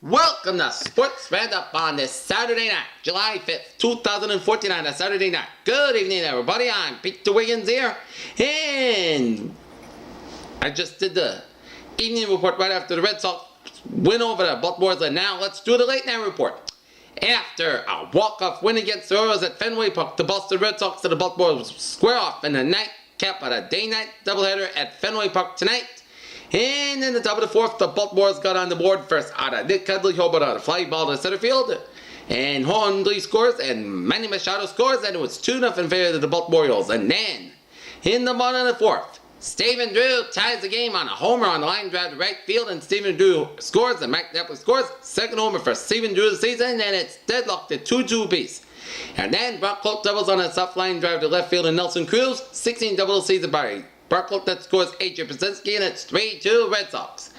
Welcome to Sports Roundup on this Saturday night, July 5th, 2014 on a Saturday night. Good evening, everybody. I'm Peter Wiggins here, and I just did the evening report right after the Red Sox win over the Baltimore Orioles, and now let's do the late night report. After a walk-off win against the Orioles at Fenway Park, the Boston Red Sox and the Baltimore Orioles square off in the nightcap of a day-night doubleheader at Fenway Park tonight. And in the top of the fourth, the Baltimore Orioles got on the board first out of Nick Cudley-Hobart on a fly ball to center field. And Hundley scores and Manny Machado scores, and it was 2-0 in favor of the Baltimore Orioles. And then, in the bottom of the fourth, Stephen Drew ties the game on a homer on the line drive to right field, and Stephen Drew scores, and Mike Nepler scores. Second homer for Stephen Drew this season, and it's deadlocked at 2-2 apiece. And then Brock Holt doubles on a soft line drive to left field, and Nelson Cruz, 16 double season by Brock Holt that scores AJ Pierzynski, and it's 3-2 Red Sox.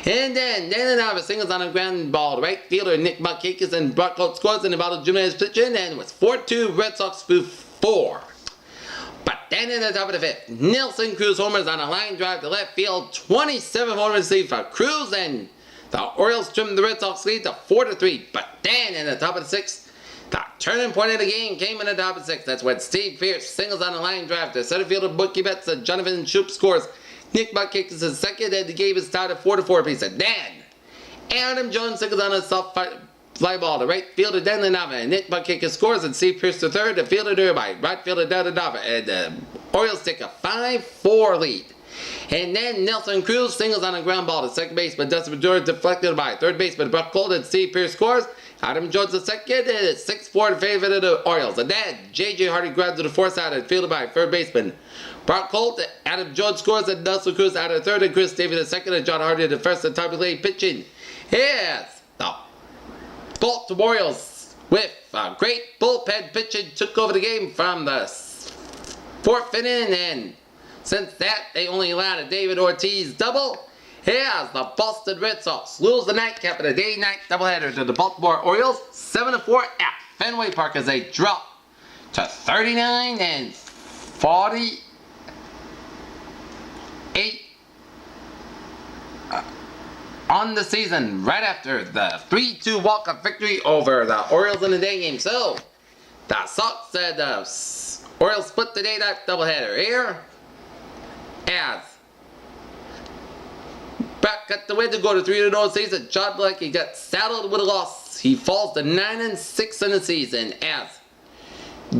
And then Nava singles on a ground ball to right fielder Nick Markakis, and Brock Holt scores, and about Jimenez pitching, and it was 4-2 Red Sox through 4. But then in the top of the fifth, Nelson Cruz homers on a line drive to left field, 27 homers received for Cruz, and the Orioles trimmed the Red Sox lead to 4-3. But then in the top of the sixth, the turning point of the game came in the top of the sixth. That's when Steve Pierce singles on a line drive to center fielder Bookie Betts, and Jonathan Schoop scores. Nick Buck kicks his second, and the game is tied at 4-4 apiece. And then Adam Jones singles on a soft fly ball to right fielder Denley Nava, and Nick Buck scores, and Steve Pierce the third, the fielder there by right fielder Denley Nava, and the Orioles take a 5-4 lead. And then Nelson Cruz singles on a ground ball to second base, but Dustin Pedroia deflected by third baseman Brock Holt, and Steve Pierce scores. Adam Jones the second, and it's 6-4 in favor of the Orioles. And then J.J. Hardy grabs to the fourth side and fielded by third baseman Brock Holt. Adam Jones scores, and Nelson Cruz out of third, and Chris Davis the second, and John Hardy the first, and Tommy Lee pitching. Yes, the Baltimore Orioles with a great bullpen pitching took over the game from the fourth inning, and since that they only allowed a David Ortiz double. Here's the Boston Red Sox lose the nightcap of the day-night doubleheader to the Baltimore Orioles, 7-4 at Fenway Park, as they drop to 39 and 48 on the season, right after the 3-2 walk-off victory over the Orioles in the day game. So the Sox said the Orioles split the day-night doubleheader here, as back at the win to go to 3-0 season. John Blakey got saddled with a loss. He falls to 9-6 in the season, as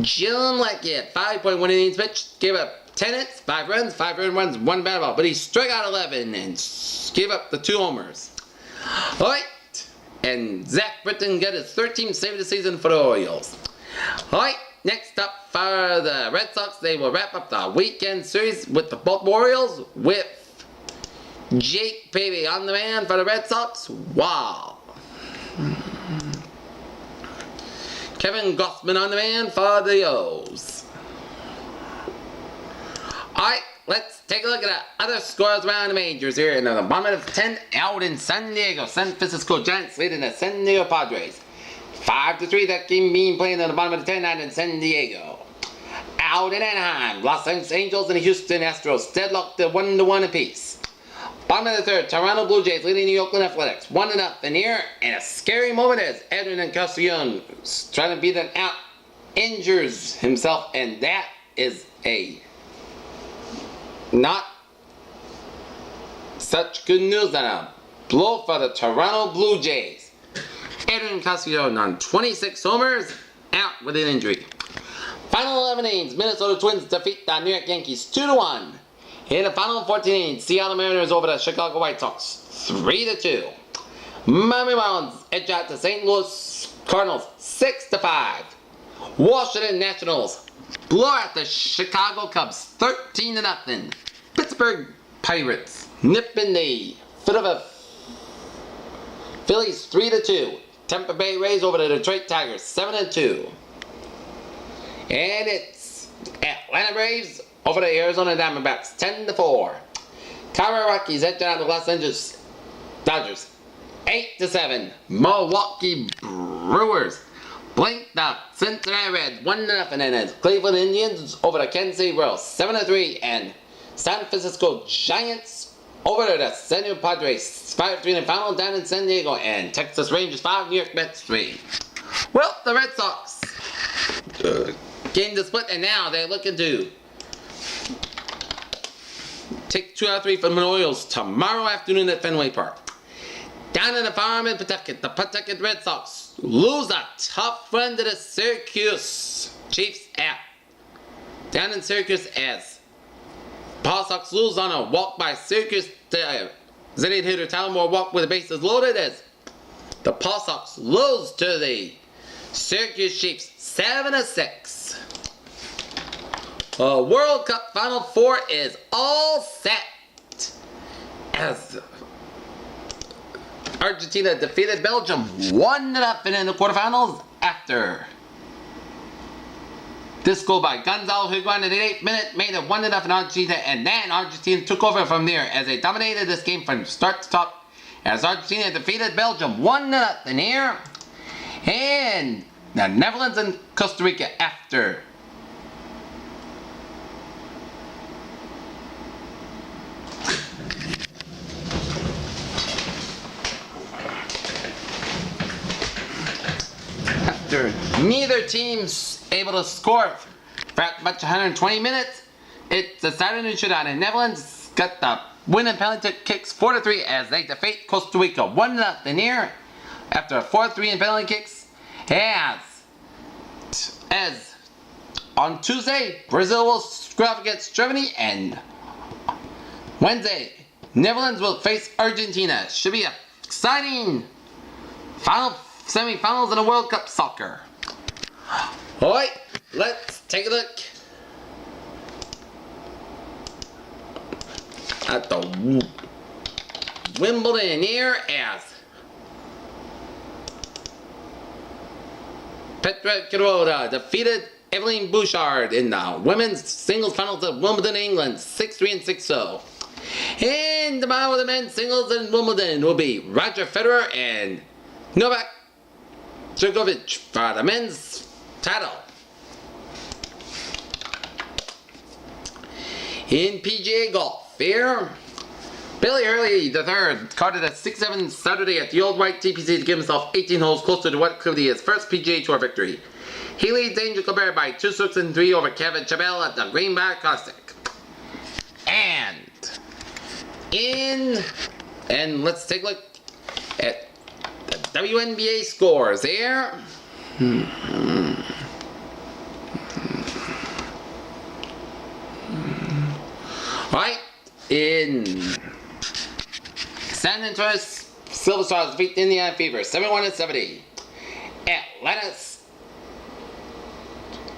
John Blakey at 5.1 innings pitched, gave up 10 hits, 5 runs, 5 earned runs, 1 batted ball, but he struck out 11 and gave up the 2 homers. Alright, and Zach Britton got his 13th save of the season for the Orioles. Alright, next up for the Red Sox, they will wrap up the weekend series with the Baltimore Orioles with Jake Pavey on the man for the Red Sox. Wow. Kevin Gossman on the man for the O's. Alright, let's take a look at the other scores around the majors here. In the bottom of the 10 out in San Diego, San Francisco Giants leading the San Diego Padres 5-3. That game being played in the bottom of the 10 out in San Diego. Out in Anaheim, Los Angeles Angels and the Houston Astros deadlocked at 1-1 apiece. Bottom of the third, Toronto Blue Jays leading the Oakland Athletics 1-0 here, and a scary moment as Edwin Castellon trying to beat it out, injures himself, and that is a not such good news, and a blow for the Toronto Blue Jays. Edwin Castellon on 26 homers, out with an injury. Final 11 innings, Minnesota Twins defeat the New York Yankees 2-1. In the final 14 innings, Seattle Mariners over the Chicago White Sox 3-2. Miami Marlins edge out the St. Louis Cardinals 6-5. Washington Nationals blow out the Chicago Cubs 13-0. Pittsburgh Pirates nip in the foot of a Phillies 3-2. Tampa Bay Rays over the Detroit Tigers 7-2. And it's Atlanta Braves over the Arizona Diamondbacks 10-4. Colorado Rockies edge out the Los Angeles Dodgers 8-7. Milwaukee Brewers blink the Cincinnati Reds 1-0, and it's Cleveland Indians over the Kansas City Royals 7-3, and San Francisco Giants over to the San Diego Padres 5-3 in the final down in San Diego, and Texas Rangers 5, New York Mets 3. Well, the Red Sox gained the split, and now they're looking to take 2 out of 3 from the Orioles tomorrow afternoon at Fenway Park. Down in the farm in Pawtucket, the Pawtucket Red Sox lose a tough run to the Syracuse Chiefs down in Syracuse as Pawsox lose on a walk by Syracuse to Zenith hitter Tyler Moore walk with the bases loaded as the Pawsox lose to the Syracuse Chiefs 7-6. World Cup Final Four is all set as Argentina defeated Belgium 1-0 in the quarterfinals after this goal by Gonzalo Higuain in the 8th minute made it 1-0 in Argentina, and then Argentina took over from there as they dominated this game from start to top as Argentina defeated Belgium 1-0 in here, and the Netherlands and Costa Rica after neither team's able to score for much 120 minutes. It's a Saturday shootout, and Netherlands got the winning penalty kicks 4-3 as they defeat Costa Rica 1-0 here after a 4-3 in penalty kicks. As on Tuesday, Brazil will square off against Germany, and Wednesday, Netherlands will face Argentina. Should be an exciting semi-finals in the World Cup soccer. Alright, let's take a look at the Wimbledon here as Petra Kvitova defeated Evelyn Bouchard in the women's singles finals of Wimbledon, England 6-3 and 6-0. And tomorrow the men's singles in Wimbledon will be Roger Federer and Novak Djokovic for the men's title. In PGA Golf here, Billy Hurley III carded a 6-7 Saturday at the Old White TPC to give himself 18 holes closer to what could be his first PGA Tour victory. He leads Angel Colbert by 2-6 and 3 over Kevin Chabel at the Greenbrier Classic. And let's take a look at the WNBA scores here. Right, in San Antonio, Silver Stars beat Indiana Fever 71-70. Atlantis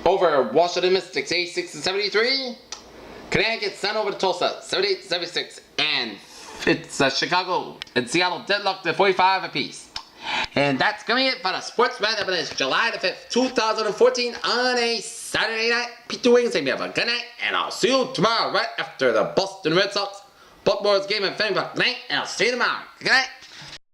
over Washington Mystics 86-73. Connecticut sent over to Tulsa 78-76, and it's Chicago and Seattle deadlocked at 45 apiece. And that's going to be it for the Sports Roundup on this July the 5th, 2014 on a Saturday night. Peter Wiggins saying have a good night, and I'll see you tomorrow right after the Boston Red Sox Baltimore Orioles game in Fenway Park. Good night, and I'll see you tomorrow. Good night.